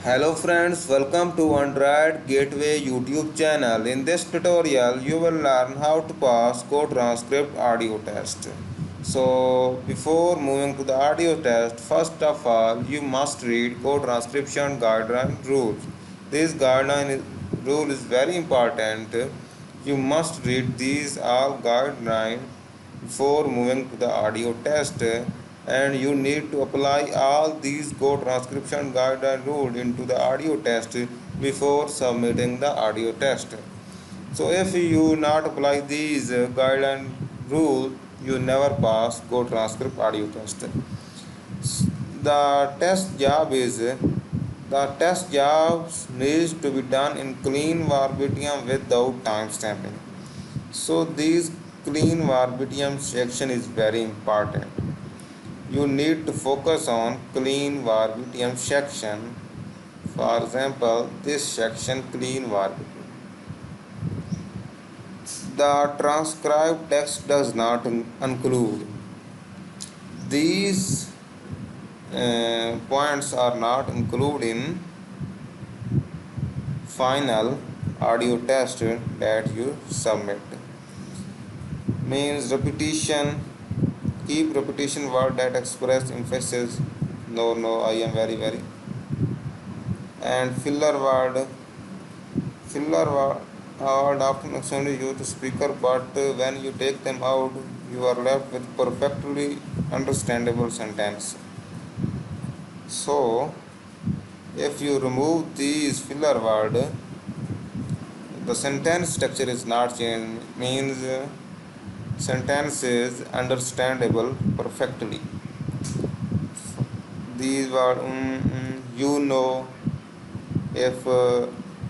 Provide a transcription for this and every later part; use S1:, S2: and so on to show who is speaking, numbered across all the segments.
S1: Hello friends, welcome to Android Gateway YouTube channel. In this tutorial, you will learn how to pass GoTranscript audio test. So, before moving to the audio test, first of all, you must read GoTranscription guideline rules. This guideline rule is very important. You must read these all guidelines before moving to the audio test, and you need to apply all these GoTranscription guideline rules into the audio test before submitting the audio test. So if you not apply these guideline rules, you never pass GoTranscript audio test. The test job is the test jobs needs to be done in clean verbatim without time stamping. So this clean verbatim section is very important. You need to focus on clean verbatim section. For example, this section clean verbatim. The transcribed text does not include. These points are not included in final audio test that you submit. Means repetition. Keep repetition word that express emphasis. No, I am very. And filler word. Filler word often extremely used to speaker, but when you take them out, you are left with perfectly understandable sentence. So, if you remove these filler word, the sentence structure is not changed. Means sentence is understandable perfectly. These word you know. If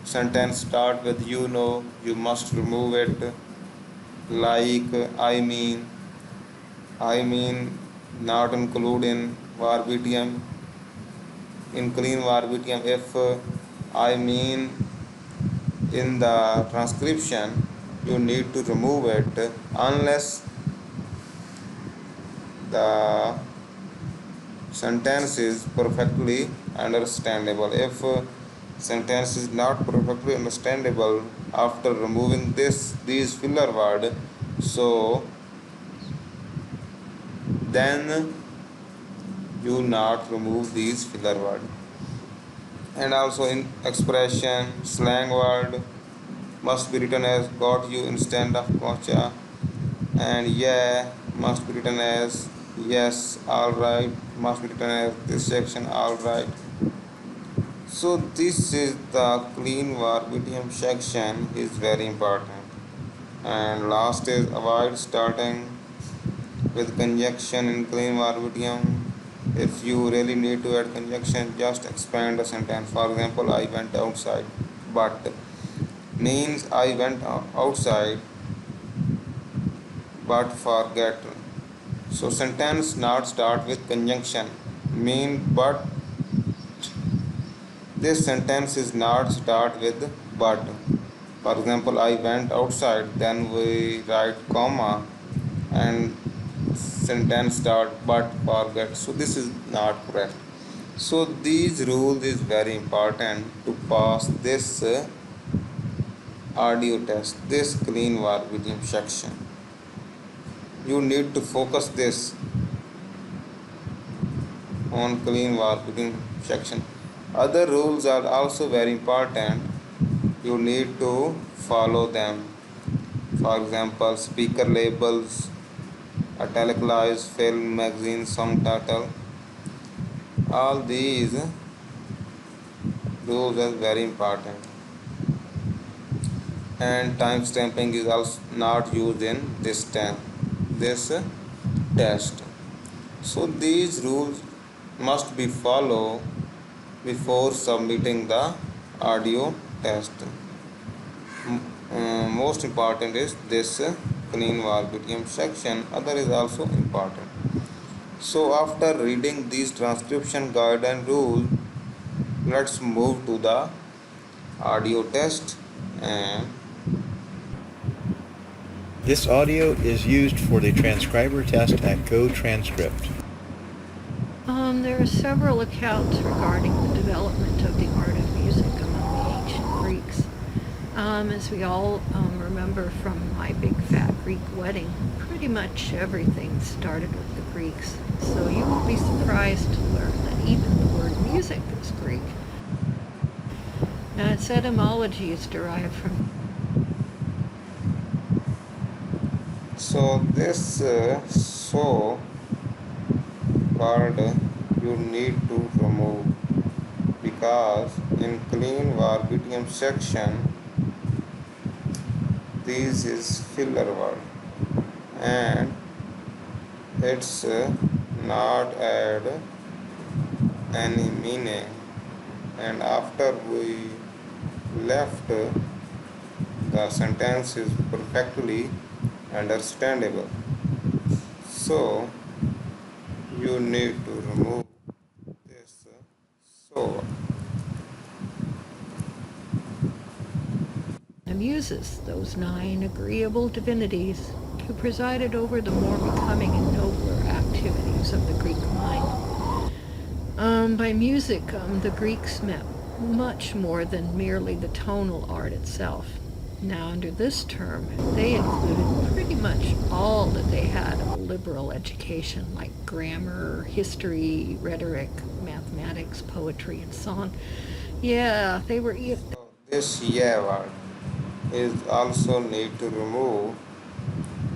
S1: sentence start with you know, you must remove it. Like I mean not include in verbatim. In clean verbatim, if I mean in the transcription, you need to remove it unless the sentence is perfectly understandable. If sentence is not perfectly understandable after removing these filler word, so then you not remove these filler word. And also in expression, slang word must be written as got you instead of gotcha, and yeah must be written as yes, alright must be written as this section alright. So this is the clean verbatim section is very important. And last is avoid starting with conjunction in clean verbatim. If you really need to add conjunction, just expand the sentence. For example, I went outside, but means I went outside but forget. So sentence not start with conjunction. Mean but this sentence is not start with but. For example, I went outside, then we write comma and sentence start but forget. So this is not correct. So these rules is very important to pass this audio test, this clean verbatim section. You need to focus this on clean verbatim section. Other rules are also very important. You need to follow them. For example, speaker labels, italicized film, magazine, song title. All these rules are very important. And time stamping is also not used in this test. So these rules must be followed before submitting the audio test. Most important is this clean verbatim section. Other is also important. So after reading these transcription guideline rules, let's move to the audio test. And
S2: this audio is used for the transcriber test at GoTranscript.
S3: There are several accounts regarding the development of the As we all remember from my big fat Greek wedding, pretty much everything started with the Greeks. So you won't be surprised to learn that even the word music is Greek. Now its etymology is derived from.
S1: So this so word you need to remove, because in clean verbatim section this is filler word and it's not add any meaning, and after we left the sentence is perfectly understandable. So you need to remove this so.
S3: The Muses, those 9 agreeable divinities who presided over the more becoming and nobler activities of the Greek mind. By music, the Greeks meant much more than merely the tonal art itself. Now, under this term, they included pretty much all that they had of a liberal education, like grammar, history, rhetoric, mathematics, poetry, and song. Yeah, they were.
S1: So this yeah word is also need to remove,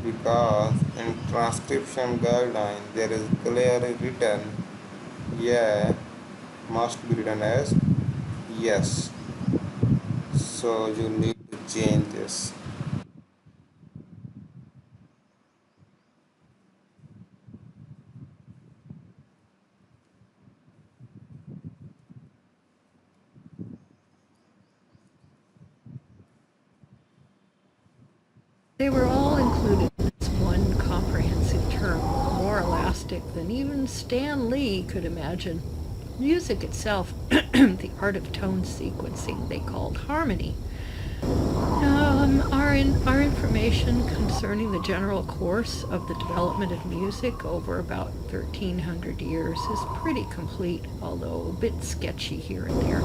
S1: because in transcription guideline there is clearly written yeah must be written as yes. So you need to change this.
S3: They were all included in this one comprehensive term, more elastic than even Stan Lee could imagine. Music itself, the art of tone sequencing, they called harmony. Our information concerning the general course of the development of music over about 1,300 years is pretty complete, although a bit sketchy here and there.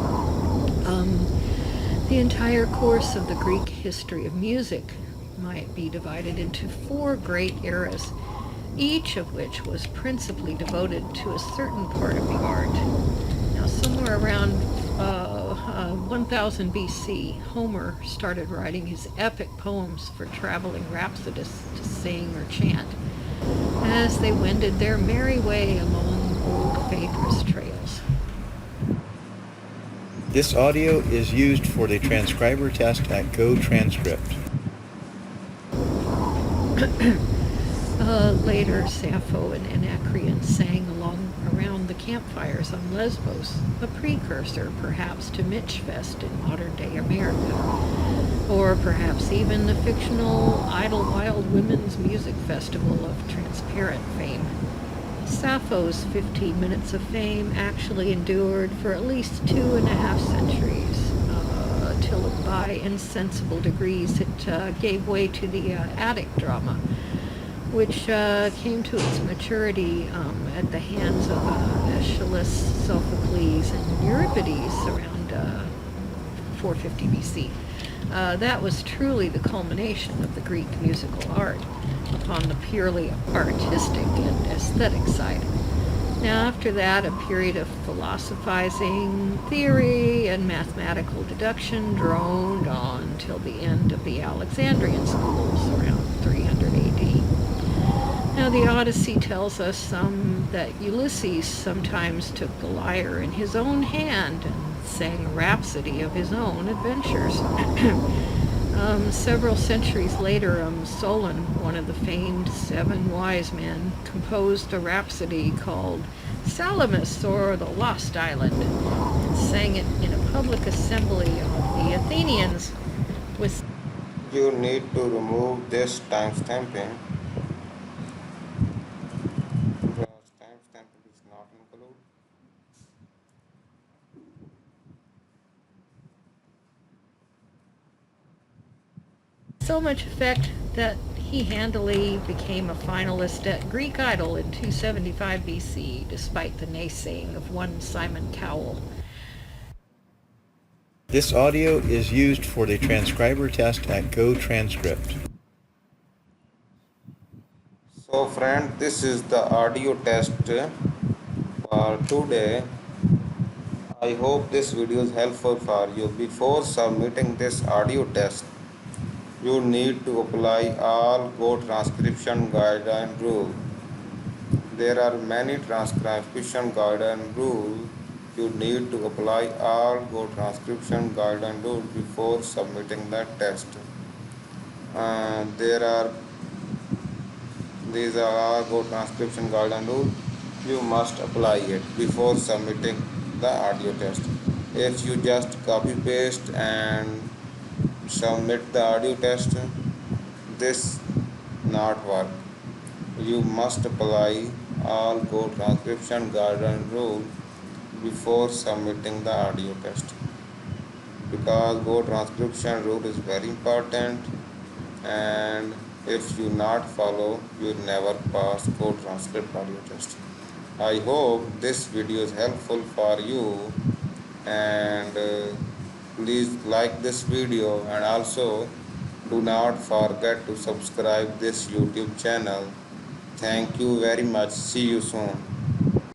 S3: The entire course of the Greek history of music might be divided into 4 great eras, each of which was principally devoted to a certain part of the art. Now, somewhere around 1000 BC, Homer started writing his epic poems for traveling rhapsodists to sing or chant as they wended their merry way along old Phaedrus trails.
S2: This audio is used for the transcriber test at GoTranscript.
S3: Later, Sappho and Anacreon sang around the campfires on Lesbos, a precursor perhaps to Mitchfest in modern-day America, or perhaps even the fictional Idlewild Women's Music Festival of Transparent fame. Sappho's 15 minutes of fame actually endured for at least 2.5 centuries, till by insensible degrees it gave way to the Attic drama, which came to its maturity at the hands of Aeschylus, Sophocles, and Euripides around 450 BC. That was truly the culmination of the Greek musical art upon the purely artistic and aesthetic side. Now, after that, a period of philosophizing, theory, and mathematical deduction droned on till the end of the Alexandrian schools around 300 AD. Now, the Odyssey tells us that Ulysses sometimes took the lyre in his own hand and sang a rhapsody of his own adventures. Several centuries later, Solon, one of the famed 7 wise men, composed a rhapsody called Salamis, or the Lost Island, and sang it in a public assembly of the Athenians with.
S1: You need to remove this timestamping, because timestamping is not included.
S3: So much effect that he handily became a finalist at Greek Idol in 275 BC, despite the naysaying of one Simon Cowell.
S2: This audio is used for the transcriber test at GoTranscript.
S1: So friend, this is the audio test for today. I hope this video is helpful for you. Before submitting this audio test, you need to apply all Go transcription guideline rules. There are many transcription guideline rules. You need to apply all Go transcription guideline rules before submitting the test. There are These are all Go transcription guideline rules. You must apply it before submitting the audio test. If you just copy paste and submit the audio test, this not work. You must apply all Go transcription guideline rules before submitting the audio test, because Go transcription rule is very important, and if you not follow, you never pass Go transcript audio test. I hope this video is helpful for you, and please like this video, and also do not forget to subscribe this YouTube channel. Thank you very much. See you soon.